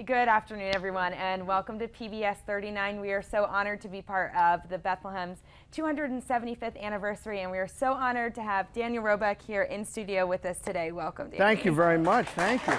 Good afternoon, everyone, and welcome to PBS39. We are so honored to be part of the Bethlehem's 275th anniversary, and we are so honored to have Daniel Roebuck here in studio with us today. Welcome, Daniel. Thank you very much. Thank you.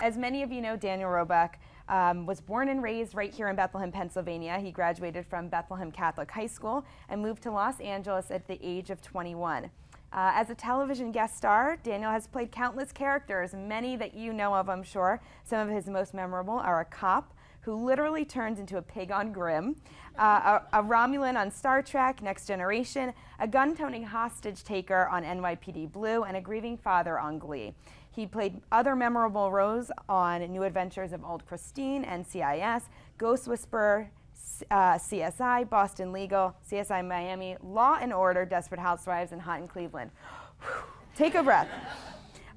As many of you know, Daniel Roebuck was born and raised right here in Bethlehem, Pennsylvania. He graduated from Bethlehem Catholic High School and moved to Los Angeles at the age of 21. As a television guest star, Daniel has played countless characters, many that you know of, I'm sure. Some of his most memorable are a cop who literally turns into a pig on Grimm, a Romulan on Star Trek, Next Generation, a gun-toting hostage taker on NYPD Blue, and a grieving father on Glee. He played other memorable roles on New Adventures of Old Christine, NCIS, Ghost Whisperer, CSI, Boston Legal, CSI Miami, Law and Order, Desperate Housewives, and Hot in Cleveland. Whew. Take a breath.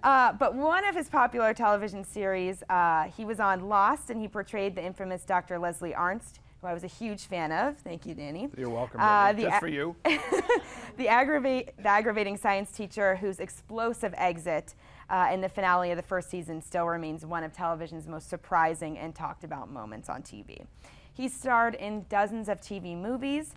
But one of his popular television series, he was on Lost, and he portrayed the infamous Dr. Leslie Arnst, who I was a huge fan of. Thank you, Danny. You're welcome, just for you. The aggravating science teacher whose explosive exit in the finale of the first season still remains one of television's most surprising and talked about moments on TV. He starred in dozens of TV movies.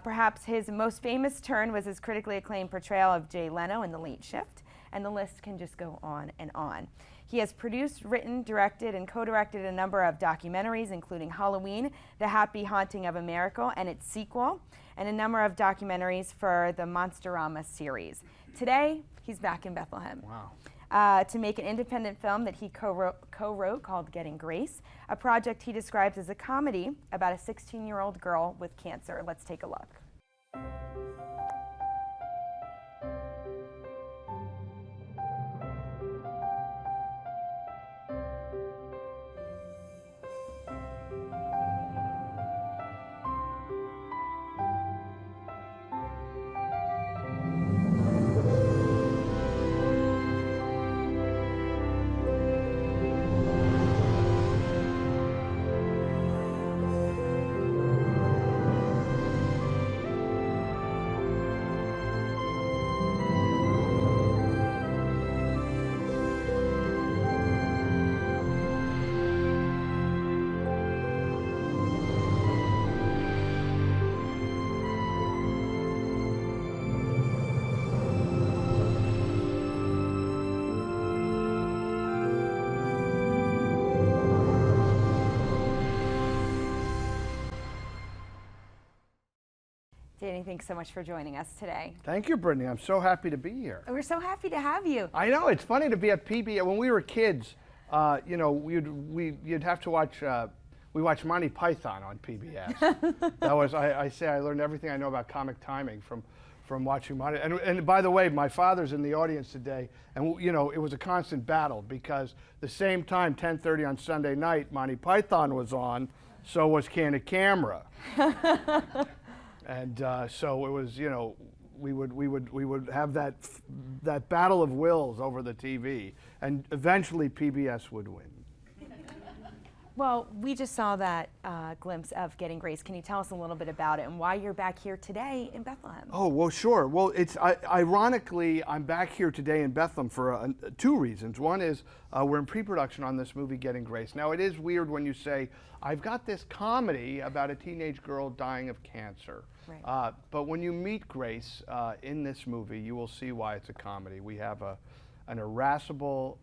Perhaps his most famous turn was his critically acclaimed portrayal of Jay Leno in The Late Shift, and the list can just go on and on. He has produced, written, directed, and co-directed a number of documentaries, including Halloween, The Happy Haunting of America and its sequel, and a number of documentaries for the Monsterama series. Today, he's back in Bethlehem. Wow. To make an independent film that he co-wrote called Getting Grace, a project he describes as a comedy about a 16-year-old girl with cancer. Let's take a look. Danny, thanks so much for joining us today. Thank you, Brittany. I'm so happy to be here. We're so happy to have you. I know, it's funny to be at PBS. When we were kids, you know, you'd have to watch, we watched Monty Python on PBS. That was, I say I learned everything I know about comic timing from watching Monty. And by the way, my father's in the audience today, and you know, it was a constant battle because the same time, 10:30 on Sunday night, Monty Python was on, so was Candid Camera. And so it was, you know, we would have that battle of wills over the TV, and eventually PBS would win. Well, we just saw that glimpse of Getting Grace. Can you tell us a little bit about it and why you're back here today in Bethlehem? Oh, well, sure. Well, it's ironically, I'm back here today in Bethlehem for two reasons. One is we're in pre-production on this movie, Getting Grace. Now, it is weird when you say, I've got this comedy about a teenage girl dying of cancer. Right. But when you meet Grace in this movie, you will see why it's a comedy. We have an irascible,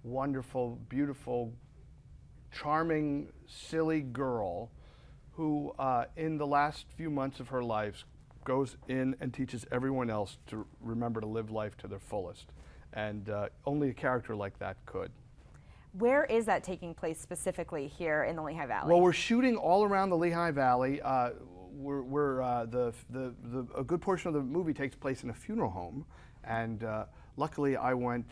wonderful, beautiful, charming, silly girl who, in the last few months of her life, goes in and teaches everyone else to remember to live life to their fullest. And only a character like that could. Where is that taking place specifically here in the Lehigh Valley? Well, we're shooting all around the Lehigh Valley. A good portion of the movie takes place in a funeral home, and luckily I went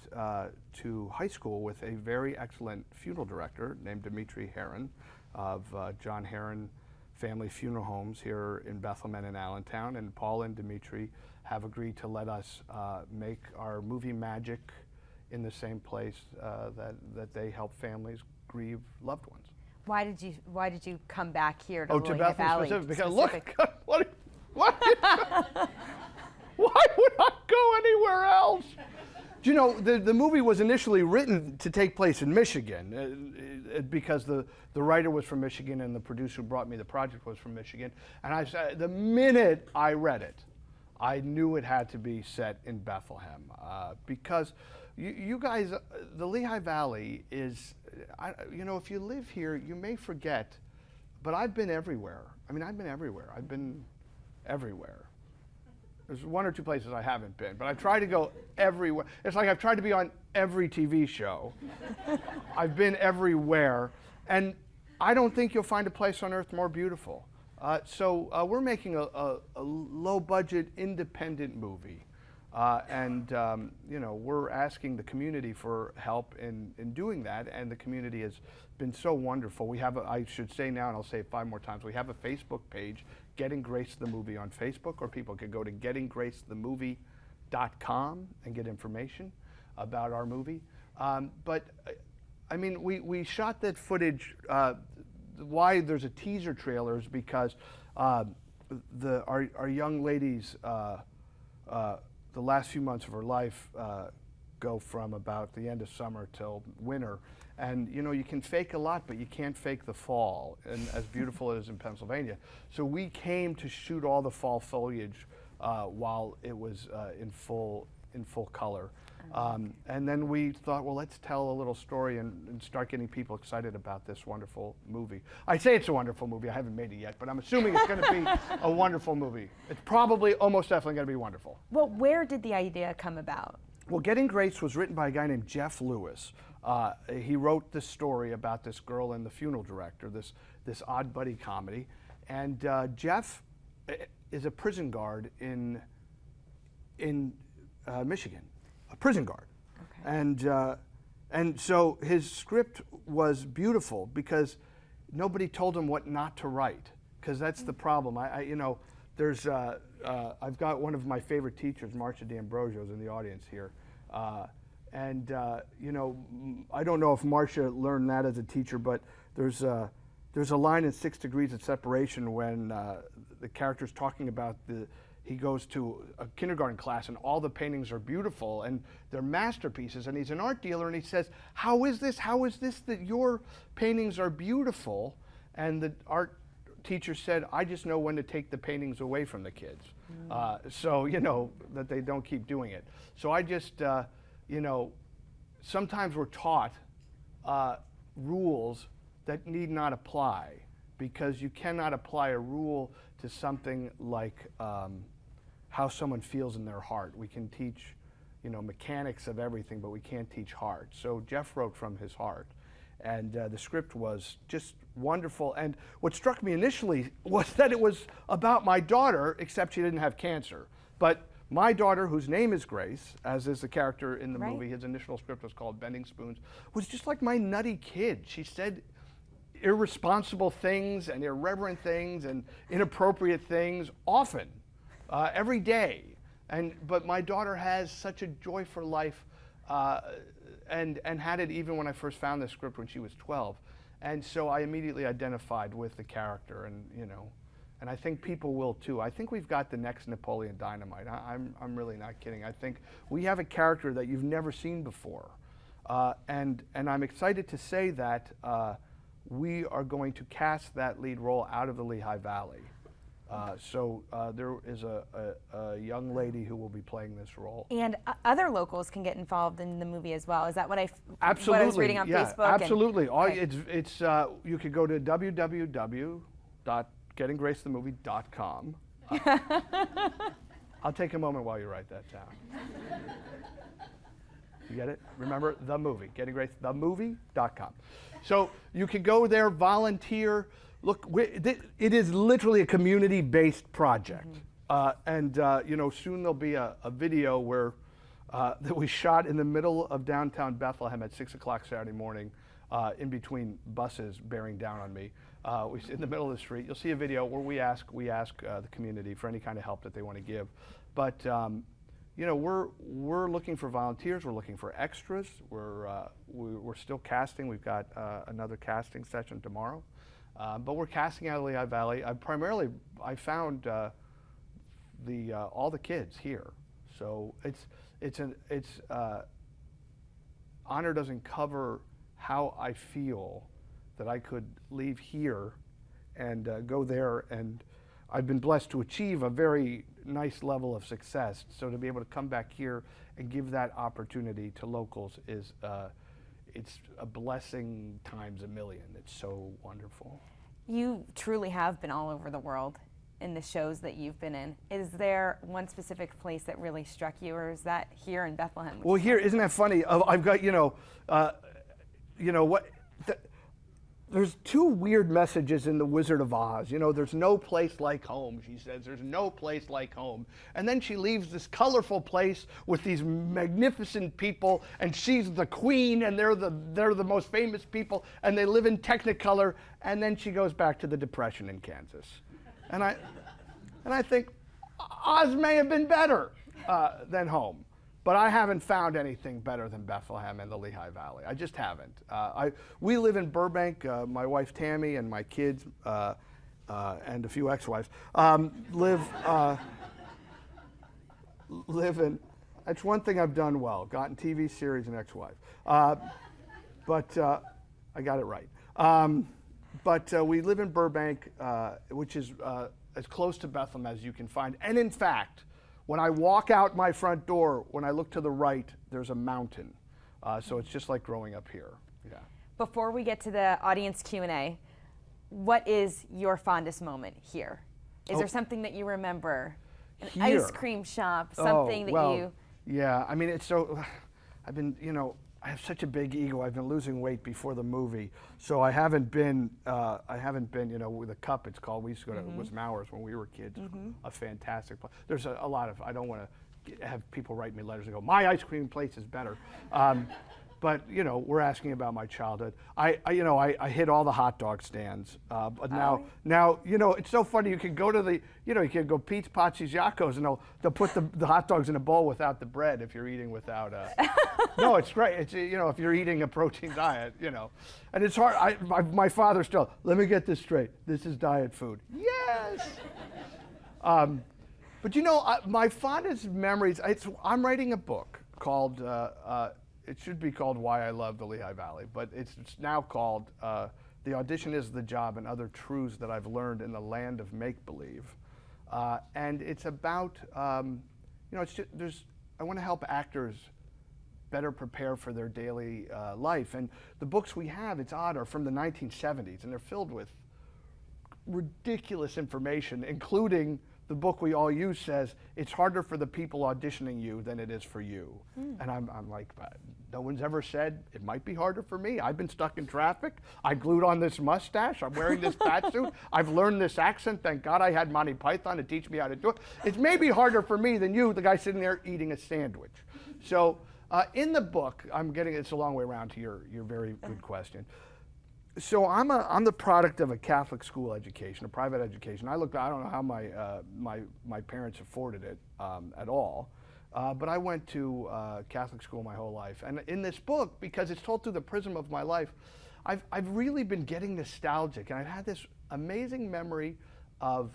to high school with a very excellent funeral director named Dimitri Heron of John Heron Family Funeral Homes here in Bethlehem and in Allentown, and Paul and Dimitri have agreed to let us make our movie magic in the same place that they help families grieve loved ones. Why did you come back here to to Lehigh Bethlehem Valley? Because look, why would I go anywhere else? you know, the movie was initially written to take place in Michigan because the writer was from Michigan and the producer who brought me the project was from Michigan. And I said, the minute I read it, I knew it had to be set in Bethlehem because you guys, the Lehigh Valley is, you know, if you live here, you may forget, but I've been everywhere. I mean, I've been everywhere. I've been everywhere. There's one or two places I haven't been, but I try to go everywhere. It's like I've tried to be on every TV show. I've been everywhere, and I don't think you'll find a place on earth more beautiful. So we're making a low-budget, independent movie, and you know, we're asking the community for help in doing that, and the community has been so wonderful. We have, I should say now, and I'll say it 5 more times, we have a Facebook page, Getting Grace the Movie on Facebook, or people could go to gettinggracethemovie.com and get information about our movie. But I mean, we shot that footage. Why there's a teaser trailer is because our young lady's the last few months of her life go from about the end of summer till winter. And you know, you can fake a lot, but you can't fake the fall, and as beautiful it is in Pennsylvania. So we came to shoot all the fall foliage while it was in full color. And then we thought, well, let's tell a little story and start getting people excited about this wonderful movie. I say it's a wonderful movie. I haven't made it yet, but I'm assuming it's going to be a wonderful movie. It's probably almost definitely going to be wonderful. Well, where did the idea come about? Well, Getting Grace was written by a guy named Jeff Lewis. He wrote this story about this girl and the funeral director, this odd buddy comedy. And Jeff is a prison guard in Michigan, a prison guard. Okay. And so his script was beautiful because nobody told him what not to write, because that's the problem. You know, there's I've got one of my favorite teachers, Marcia D'Ambrosio, in the audience here. You know, I don't know if Marcia learned that as a teacher, but there's a line in 6 Degrees of Separation when the character's talking about he goes to a kindergarten class and all the paintings are beautiful and they're masterpieces, and he's an art dealer and he says, how is this that your paintings are beautiful? And the art teacher said, I just know when to take the paintings away from the kids. So, you know, that they don't keep doing it. So I just, you know, sometimes we're taught rules that need not apply, because you cannot apply a rule to something like how someone feels in their heart. We can teach, you know, mechanics of everything, but we can't teach heart. So Jeff wrote from his heart. And the script was just wonderful. And what struck me initially was that it was about my daughter, except she didn't have cancer. But my daughter, whose name is Grace, as is the character in the movie, his initial script was called Bending Spoons, was just like my nutty kid. She said irresponsible things and irreverent things and inappropriate things often, every day. But my daughter has such a joy for life. And had it even when I first found this script when she was 12. And so I immediately identified with the character, and you know, and I think people will too. I think we've got the next Napoleon Dynamite. I'm really not kidding. I think we have a character that you've never seen before. And I'm excited to say that we are going to cast that lead role out of the Lehigh Valley. So there is a young lady who will be playing this role. And other locals can get involved in the movie as well. Is that what absolutely, what I was reading on Facebook? Absolutely. It's you could go to www.gettinggracethemovie.com. I'll take a moment while you write that down. You get it? Remember, the movie, gettinggracethemovie.com. So you can go there, volunteer. Look, it is literally a community-based project, you know, soon there'll be a video where that we shot in the middle of downtown Bethlehem at 6 o'clock Saturday morning, in between buses bearing down on me. In the middle of the street, you'll see a video where we ask the community for any kind of help that they want to give. But you know, we're looking for volunteers. We're looking for extras. We're still casting. We've got another casting session tomorrow. But we're casting out of Lehigh Valley. I found all the kids here, so it's honor doesn't cover how I feel that I could leave here and go there, and I've been blessed to achieve a very nice level of success. So to be able to come back here and give that opportunity to locals is, it's a blessing times a million. It's so wonderful. You truly have been all over the world in the shows that you've been in. Is there one specific place that really struck you, or is that here in Bethlehem? Well, here, isn't that funny? I've got, there's two weird messages in The Wizard of Oz. There's no place like home, she says. There's no place like home. And then she leaves this colorful place with these magnificent people, and she's the queen, and they're the most famous people, and they live in Technicolor, and then she goes back to the Depression in Kansas. And I think Oz may have been better than home. But I haven't found anything better than Bethlehem and the Lehigh Valley. I just haven't. We live in Burbank. My wife Tammy and my kids and a few ex-wives live in. That's one thing I've done well. Gotten TV series and ex-wife. But I got it right. But we live in Burbank, which is as close to Bethlehem as you can find. And in fact, when I walk out my front door, when I look to the right, there's a mountain. So it's just like growing up here. Yeah. Before we get to the audience Q&A, what is your fondest moment here? Is there something that you remember? An here. ice cream shop, something that you... Yeah, I mean, it's so, I've been, I have such a big ego. I've been losing weight before the movie, so I haven't been, with a cup. It's called. We used to go to it was Mauer's when we were kids. A fantastic place. There's a lot of. I don't want to have people write me letters and go, my ice cream place is better. But we're asking about my childhood. I hit all the hot dog stands. But now, it's so funny. You can go to you can go Pete's, Patsy's, Yakko's, and they'll put the hot dogs in a bowl without the bread if you're eating without. No, it's great. It's if you're eating a protein diet, and it's hard. My father still. Let me get this straight. This is diet food. Yes. But my fondest memories. I'm writing a book called. It should be called Why I Love the Lehigh Valley, but it's now called The Audition is the Job and Other Truths That I've Learned in the Land of Make-Believe. And it's about, I want to help actors better prepare for their daily life. And the books we have, it's odd, are from the 1970s, and they're filled with ridiculous information, including the book we all use says, it's harder for the people auditioning you than it is for you. And I'm like, no one's ever said it might be harder for me. I've been stuck in traffic. I glued on this mustache. I'm wearing this fat suit. I've learned this accent. Thank God I had Monty Python to teach me how to do it. It's maybe harder for me than you, the guy sitting there eating a sandwich. So in the book, it's a long way around to your very good question. So I'm the product of a Catholic school education, a private education. I don't know how my parents afforded it at all, but I went to Catholic school my whole life. And in this book, because it's told through the prism of my life, I've really been getting nostalgic, and I've had this amazing memory of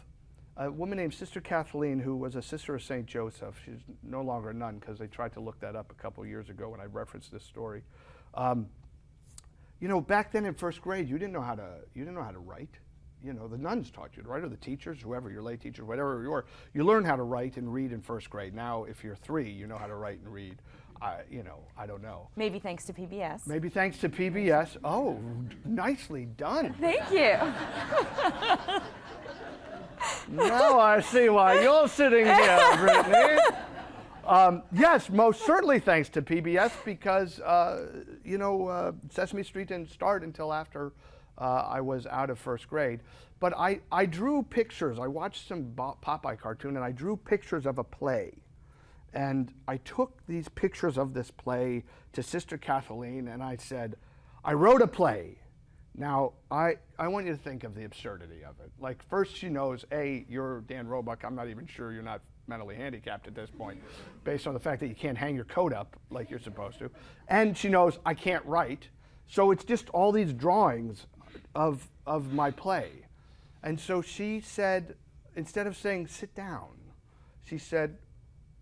a woman named Sister Kathleen, who was a sister of St. Joseph. She's no longer a nun because they tried to look that up a couple years ago when I referenced this story. Back then in first grade, you didn't know how to write. The nuns taught you to write, or the teachers, whoever, your lay teachers, whatever you were. You learn how to write and read in first grade. Now, if you're 3, you know how to write and read. I don't know. Maybe thanks to PBS. Maybe thanks to PBS. Oh, nicely done. Thank you. Now I see why you're sitting here, Brittany. Yes, most certainly thanks to PBS, because Sesame Street didn't start until after I was out of first grade. But I drew pictures. I watched some Popeye cartoon, and I drew pictures of a play. And I took these pictures of this play to Sister Kathleen, and I said, I wrote a play. Now, I want you to think of the absurdity of it. Like, first she knows, A, you're Dan Roebuck. I'm not even sure you're not mentally handicapped at this point, based on the fact that you can't hang your coat up like you're supposed to. And she knows I can't write. So it's just all these drawings of my play. And so she said, instead of saying, sit down, she said,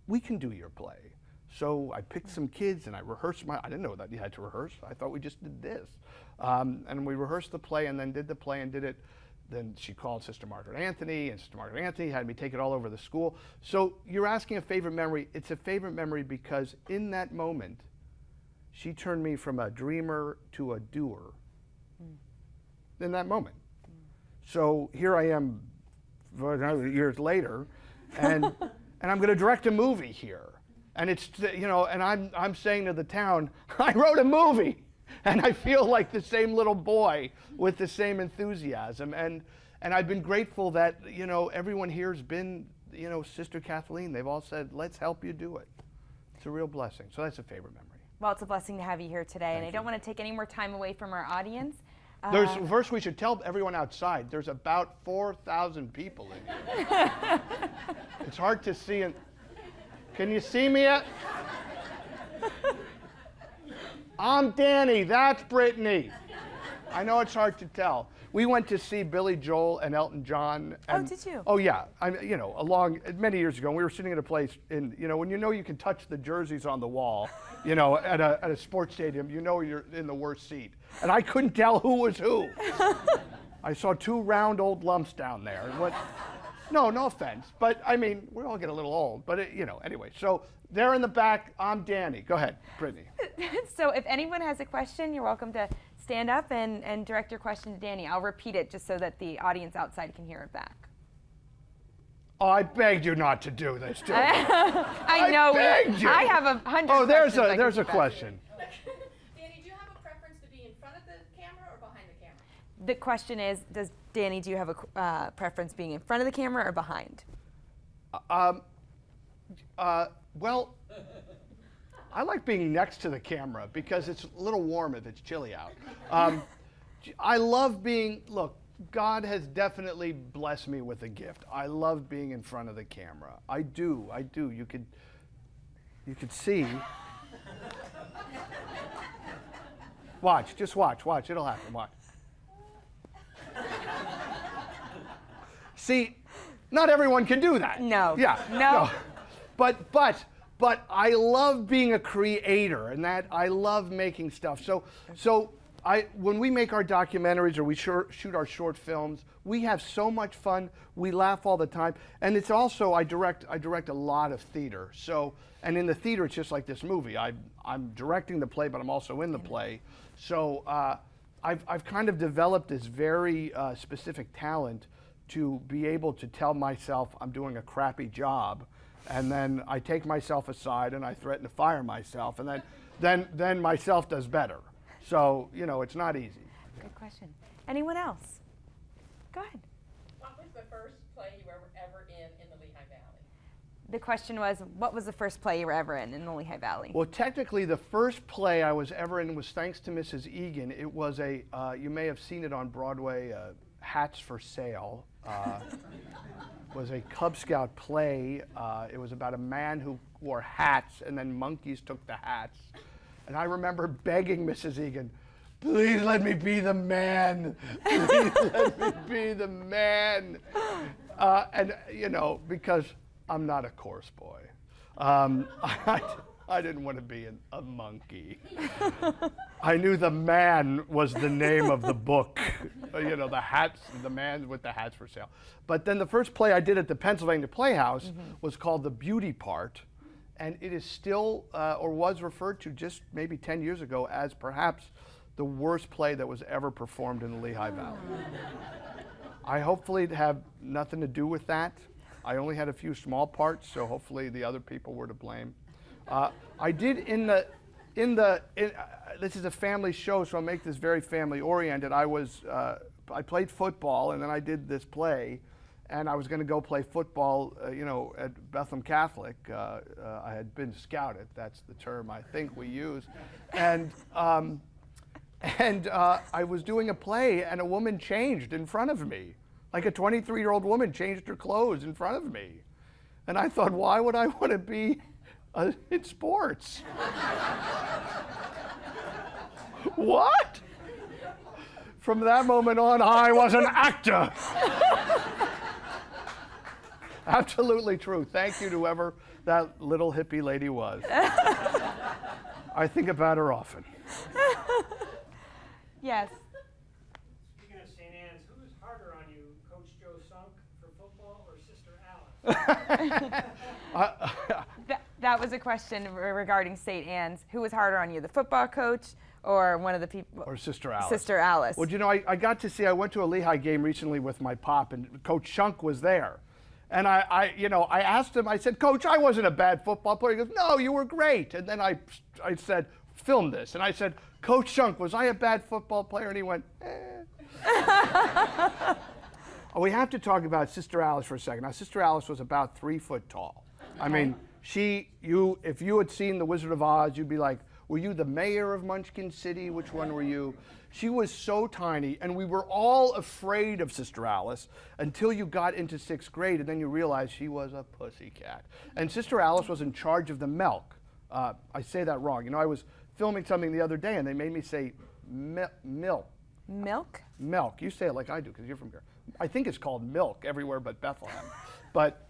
we can do your play. So I picked some kids and I rehearsed I didn't know that you had to rehearse. I thought we just did this. And we rehearsed the play and then did the play and did it. Then she called Sister Margaret Anthony, and Sister Margaret Anthony had me take it all over the school. So you're asking a favorite memory. It's a favorite memory because in that moment, she turned me from a dreamer to a doer. In that moment. So here I am years later, and I'm going to direct a movie here. And it's, you know, and I'm saying to the town, I wrote a movie. And I feel like the same little boy with the same enthusiasm. And I've been grateful that, you know, everyone here's been, you know, Sister Kathleen. They've all said, let's help you do it. It's a real blessing. So that's a favorite memory. Well, it's a blessing to have you here today. And I don't want to take any more time away from our audience. First, we should tell everyone outside, there's about 4,000 people in here. It's hard to see. Can you see me yet? I'm Danny, that's Brittany. I know it's hard to tell. We went to see Billy Joel and Elton John. And, oh, did you? Oh, yeah. You know, many years ago, we were sitting at a place in, you know, when you can touch the jerseys on the wall, you know, at a sports stadium, you know you're in the worst seat. And I couldn't tell who was who. I saw two round old lumps down there. No offense, but I mean, we all get a little old, but you know, anyway. So there in the back, I'm Danny. Go ahead, Brittany. So if anyone has a question, you're welcome to stand up and direct your question to Danny. I'll repeat it just so that the audience outside can hear it back. Oh, I begged you not to do this, too. I know. Begged you. I have 100 Oh, there's questions a question. Danny, do you have a preference to be in front of the camera or behind the camera? The question is, Danny, do you have a preference being in front of the camera or behind? Well, I like being next to the camera because it's a little warm if it's chilly out. I love look, God has definitely blessed me with a gift. I love being in front of the camera. I do. You could see. Watch, just watch, it'll happen, watch. See, not everyone can do that. No. Yeah. No. But I love being a creator, and that I love making stuff. So when we make our documentaries or we shoot our short films, we have so much fun. We laugh all the time, and it's also I direct a lot of theater. So, and in the theater, it's just like this movie. I'm directing the play, but I'm also in the play. So I've kind of developed this very specific talent to be able to tell myself I'm doing a crappy job, and then I take myself aside and I threaten to fire myself, and then myself does better. So, you know, it's not easy. Good question. Anyone else? Go ahead. What was the first play you were ever in the Lehigh Valley? The question was, what was the first play you were ever in the Lehigh Valley? Well, technically, the first play I was ever in was thanks to Mrs. Egan. It was you may have seen it on Broadway, Hats for Sale. Was a Cub Scout play. It was about a man who wore hats, and then monkeys took the hats. And I remember begging Mrs. Egan, please let me be the man. Please let me be the man. And, you know, because I'm not a chorus boy. I didn't want to be a monkey. I knew the man was the name of the book. You know, the man with the hats for sale. But then the first play I did at the Pennsylvania Playhouse was called The Beauty Part. And it is still, or was referred to just maybe 10 years ago as perhaps the worst play that was ever performed in the Lehigh Valley. I hopefully have nothing to do with that. I only had a few small parts, so hopefully the other people were to blame. I did this is a family show, so I'll make this very family oriented. I played football, and then I did this play. And I was going to go play football, you know, at Bethlehem Catholic. I had been scouted. That's the term I think we use. And I was doing a play, and a woman changed in front of me. Like a 23-year-old woman changed her clothes in front of me. And I thought, why would I want to be in sports? What? From that moment on, I was an actor. Absolutely true. Thank you to whoever that little hippie lady was. I think about her often. Yes. Speaking of St. Anne's, who is harder on you, Coach Joe Sunk for football or Sister Alice? That was a question regarding St. Anne's. Who was harder on you, the football coach or one of the people? Or Sister Alice. Sister Alice. Well, you know, I got to see, I went to a Lehigh game recently with my pop, and Coach Shunk was there. And I asked him, I said, Coach, I wasn't a bad football player. He goes, no, you were great. And then I said, film this. And I said, Coach Shunk, was I a bad football player? And he went, eh. We have to talk about Sister Alice for a second. Now, Sister Alice was about 3 foot tall. I mean, if you had seen The Wizard of Oz, you'd be like, were you the mayor of Munchkin City? Which one were you? She was so tiny, and we were all afraid of Sister Alice until you got into 6th grade, and then you realized she was a pussycat. And Sister Alice was in charge of the milk. I say that wrong. You know, I was filming something the other day, and they made me say milk. Milk? Milk. You say it like I do, because you're from here. I think it's called milk everywhere but Bethlehem. But,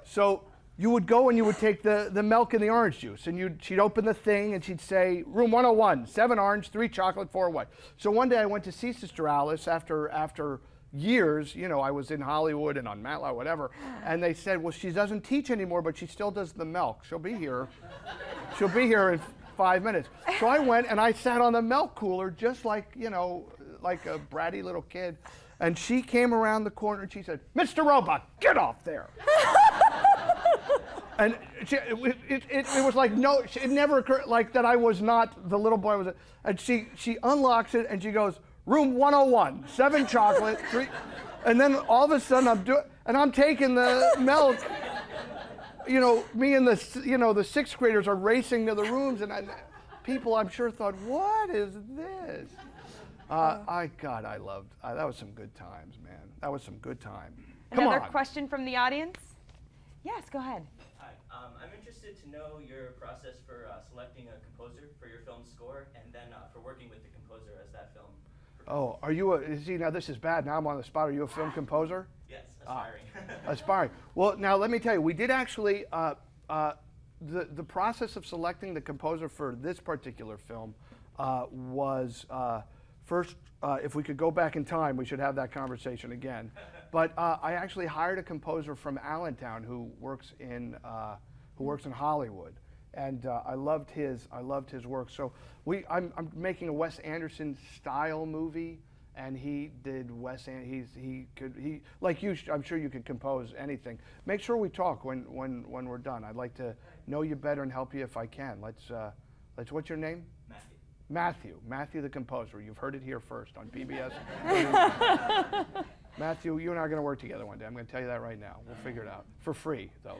so you would go and you would take the milk and the orange juice, and she'd open the thing and she'd say, room 101, 7 orange, 3 chocolate, 4 white. So one day I went to see Sister Alice after years, you know, I was in Hollywood and on Matlock, whatever, and they said, well, she doesn't teach anymore, but she still does the milk. She'll be here. She'll be here in 5 minutes. So I went and I sat on the milk cooler just like, you know, like a bratty little kid. And she came around the corner and she said, Mr. Roebuck, get off there. And it was like, no, it never occurred, like that I was not the little boy. And she unlocks it and she goes, room 101, 7 chocolate, 3. And then all of a sudden I'm taking the milk. You know, me and the 6th graders are racing to the rooms, and people I'm sure thought, what is this? I loved, that was some good times, man. That was some good time. Another question from the audience? Yes, go ahead. Hi, I'm interested to know your process for selecting a composer for your film score, and then for working with the composer as that film. Oh, are you see, now this is bad, now I'm on the spot. Are you a film composer? Yes, aspiring. Aspiring. Well, now let me tell you, we did actually, the process of selecting the composer for this particular film was first, if we could go back in time, we should have that conversation again. But I actually hired a composer from Allentown who works in Hollywood, and I loved his work. So I'm making a Wes Anderson style movie, and he did like you. I'm sure you could compose anything. Make sure we talk when we're done. I'd like to know you better and help you if I can. Let's. What's your name? Matthew the composer. You've heard it here first on PBS. Matthew, you and I are going to work together one day. I'm going to tell you that right now. We'll figure it out. For free, though.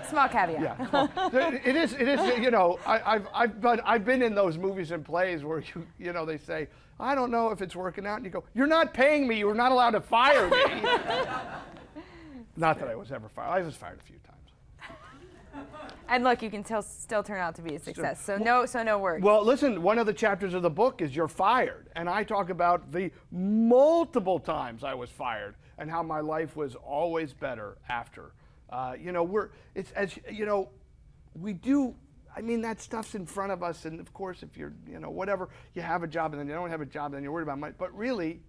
Small caveat. Yeah. It is, you know, I've been in those movies and plays where you know, they say, I don't know if it's working out. And you go, you're not paying me. You're not allowed to fire me. Not that I was ever fired. I was fired a few times. And look, you can still turn out to be a success. So no worries. Well, listen, one of the chapters of the book is you're fired, and I talk about the multiple times I was fired and how my life was always better after. You know, it's as you know, we do. I mean, that stuff's in front of us, and of course, if you're, you know, whatever, you have a job and then you don't have a job, then you're worried about money. But really,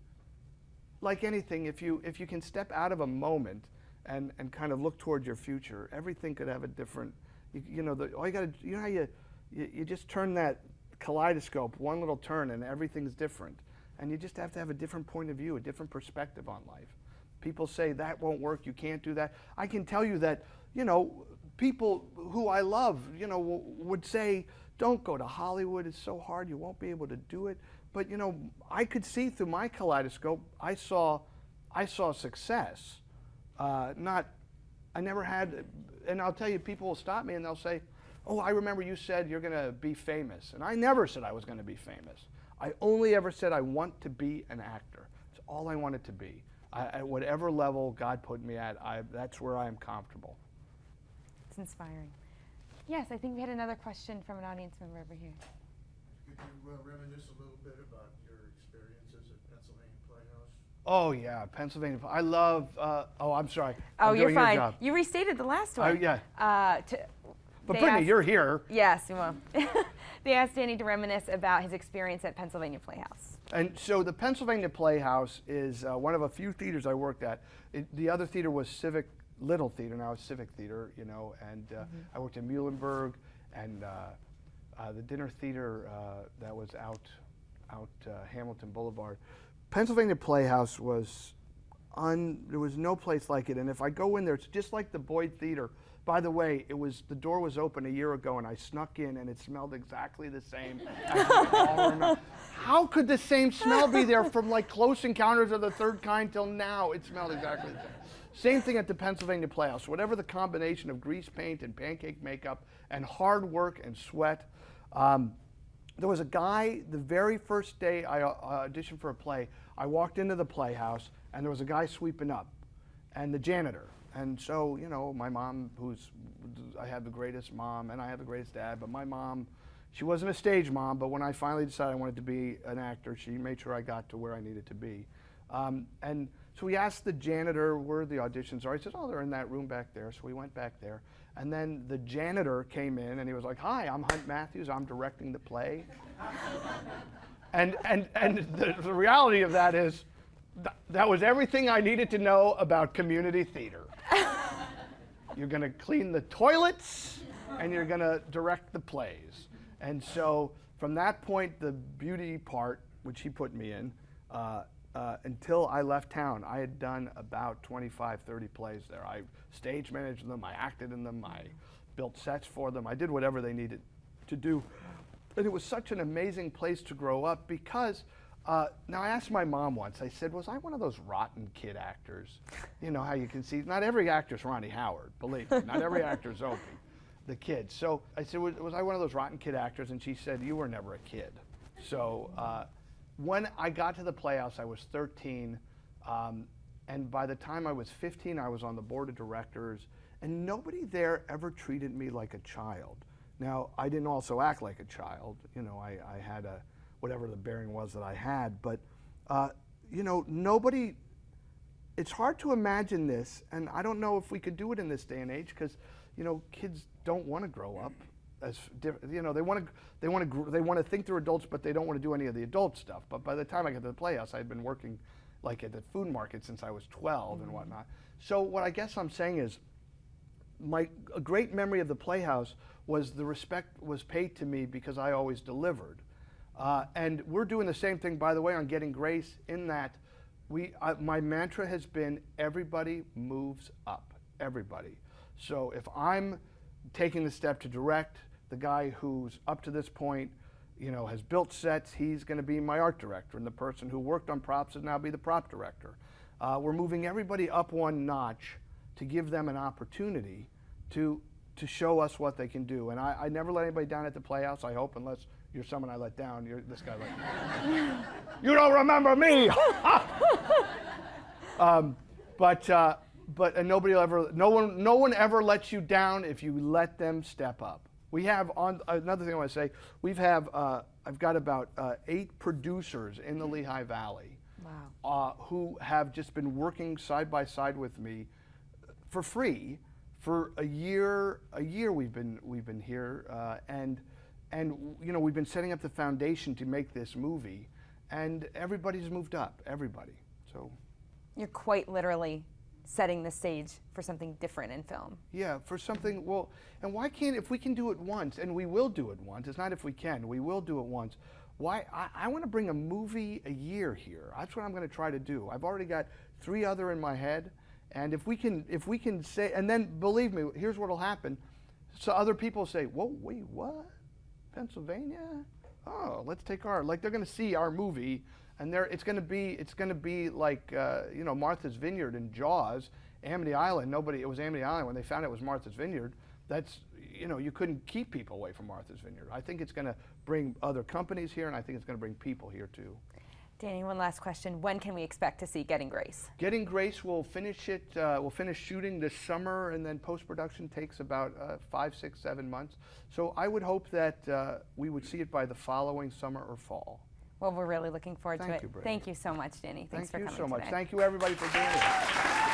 like anything, if you can step out of a moment and kind of look towards your future, everything could have a different. You know, all you got to, you know how you just turn that kaleidoscope one little turn and everything's different. And you just have to have a different point of view, a different perspective on life. People say that won't work, you can't do that. I can tell you that, you know, people who I love, you know, would say, don't go to Hollywood, it's so hard, you won't be able to do it. But, you know, I could see through my kaleidoscope, I saw success, I never had, and I'll tell you, people will stop me and they'll say, oh, I remember you said you're going to be famous. And I never said I was going to be famous. I only ever said I want to be an actor. It's all I wanted to be. At whatever level God put me at, that's where I am comfortable. It's inspiring. Yes, I think we had another question from an audience member over here. Could you reminisce a little bit about your experiences at Pennsylvania Playhouse? Oh yeah, Pennsylvania. I love. Oh, I'm sorry. Oh, I'm you're doing your fine. job. You restated the last one. Yeah. But They Brittany, asked- you're here. Yes, well, they asked Danny to reminisce about his experience at Pennsylvania Playhouse. And so the Pennsylvania Playhouse is one of a few theaters I worked at. The other theater was Little Theater, now it's Civic Theater, you know, and I worked in Muhlenberg and the dinner theater that was out Hamilton Boulevard. Pennsylvania Playhouse was there was no place like it, and if I go in there, it's just like the Boyd Theater. By the way, the door was open a year ago, and I snuck in, and it smelled exactly the same as we all remember. How could the same smell be there from like Close Encounters of the Third Kind till now? It smelled exactly the same. Same thing at the Pennsylvania Playhouse. Whatever the combination of grease paint and pancake makeup and hard work and sweat. There was a guy, the very first day I auditioned for a play, I walked into the Playhouse, and there was a guy sweeping up, and the janitor. And so, you know, my mom, I had the greatest mom, and I had the greatest dad, but my mom, she wasn't a stage mom, but when I finally decided I wanted to be an actor, she made sure I got to where I needed to be. And so we asked the janitor where the auditions are. He said, oh, they're in that room back there. So we went back there. And then the janitor came in, and he was like, hi, I'm Hunt Matthews. I'm directing the play. and the reality of that is that was everything I needed to know about community theater. You're going to clean the toilets, and you're going to direct the plays. And so from that point, the beauty part, which he put me in, until I left town, I had done about 25, 30 plays there. I stage managed them, I acted in them, I built sets for them, I did whatever they needed to do. And it was such an amazing place to grow up because, now I asked my mom once, I said, was I one of those rotten kid actors? You know how you can see, not every actor's Ronnie Howard, believe me, not every actor's Opie, the kids. So I said, was I one of those rotten kid actors? And she said, you were never a kid. So when I got to the Playhouse, I was 13, and by the time I was 15, I was on the board of directors, and nobody there ever treated me like a child. Now, I didn't also act like a child. You know, I had whatever the bearing was that I had, but, you know, it's hard to imagine this, and I don't know if we could do it in this day and age, because, you know, kids don't want to grow up. You know, they want to think they're adults, but they don't want to do any of the adult stuff. But by the time I got to the Playhouse, I had been working like at the food market since I was 12 and whatnot. So what I guess I'm saying is, a great memory of the Playhouse was the respect was paid to me because I always delivered. And we're doing the same thing, by the way, on Getting Grace, in that my mantra has been everybody moves up, everybody. So if I'm taking the step to direct, the guy who's up to this point, you know, has built sets, he's going to be my art director, and the person who worked on props will now be the prop director. We're moving everybody up one notch to give them an opportunity to show us what they can do. And I never let anybody down at the Playhouse, I hope, unless you're someone I let down. You're this guy let me down. You don't remember me! But nobody will ever, no one ever lets you down if you let them step up. We have another thing I want to say. I've got about 8 producers in the Lehigh Valley. Wow. Who have just been working side by side with me for free for a year. We've been here, and you know, we've been setting up the foundation to make this movie, and everybody's moved up. Everybody. So You're quite literally setting the stage for something different in film. yeah, for something, well, and why can't, if we can do it once, and we will do it once, it's not if we can, we will do it once, why, I want to bring a movie a year here. That's what I'm going to try to do. I've already got 3 other in my head, and if we can say, and then believe me, here's what'll happen. So other people say, whoa, wait, what? Pennsylvania? Oh, let's take like they're going to see our movie, and it's going to be like, you know, Martha's Vineyard and Jaws, Amity Island. It was Amity Island when they found it was Martha's Vineyard. That's, you know, you couldn't keep people away from Martha's Vineyard. I think it's going to bring other companies here, and I think it's going to bring people here too. Danny, one last question. When can we expect to see Getting Grace? Getting Grace, we'll finish shooting this summer, and then post-production takes about 5, 6, 7 months. So I would hope that we would see it by the following summer or fall. Well, we're really looking forward to Thank it. you, Brittany. Thank you so much, Danny. Thanks for Thank you coming so much. today. Thank you, everybody, for being here.